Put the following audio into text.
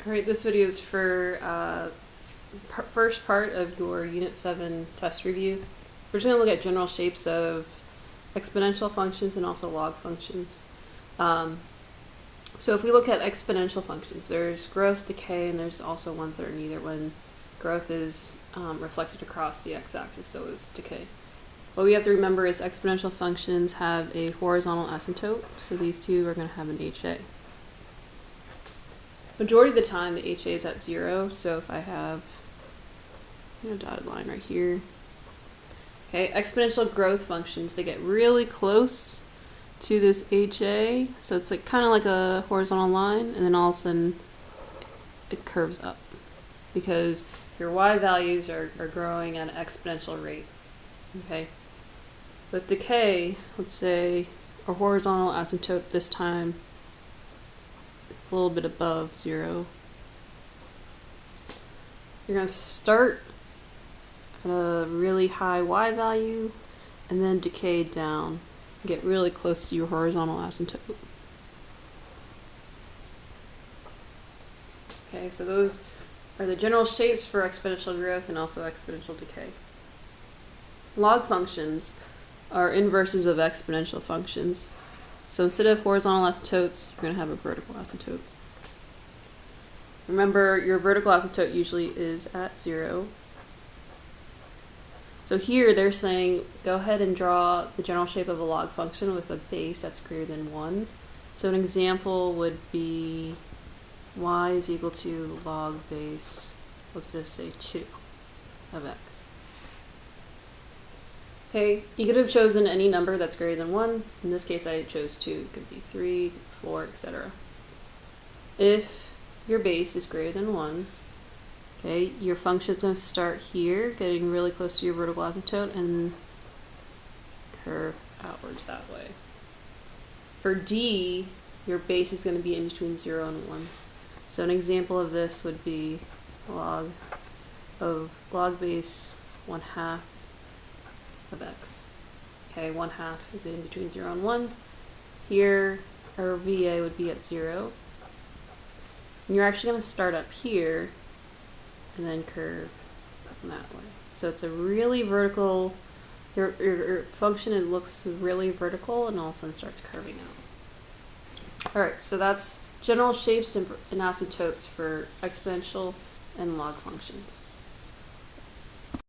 Alright, this video is for first part of your Unit 7 test review. We're just going to look at general shapes of exponential functions and also log functions. So if we look at exponential functions, there's growth, decay, and there's also ones that are neither when growth is reflected across the x-axis, so is decay. What we have to remember is exponential functions have a horizontal asymptote, so these two are going to have an HA. Majority of the time the HA is at 0, so if I have a dotted line right here. Okay, exponential growth functions, they get really close to this HA, so it's like kind of like a horizontal line, and then all of a sudden it curves up because your y values are growing at an exponential rate. Okay, with decay, let's say a horizontal asymptote this time is a little bit above 0. You're going to start at a really high y value and then decay down. Get really close to your horizontal asymptote. Okay, so those are the general shapes for exponential growth and also exponential decay. Log functions are inverses of exponential functions. So instead of horizontal asymptotes, you're going to have a vertical asymptote. Remember, your vertical asymptote usually is at 0. So here they're saying go ahead and draw the general shape of a log function with a base that's greater than 1. So an example would be y is equal to log base, let's just say 2 of x. Okay, you could have chosen any number that's greater than 1. In this case I chose 2. It could be 3, 4, etc. If your base is greater than 1, okay, your function's going to start here, getting really close to your vertical asymptote, and curve outwards that way. For d, your base is going to be in between 0 and 1. So an example of this would be log base 1/2 of x. Okay, 1/2 is in between 0 and 1. Here, our VA would be at 0. And you're actually going to start up here and then curve that way. So it's a really vertical, your function, it looks really vertical and all of a sudden starts curving out. Alright, so that's general shapes and asymptotes for exponential and log functions.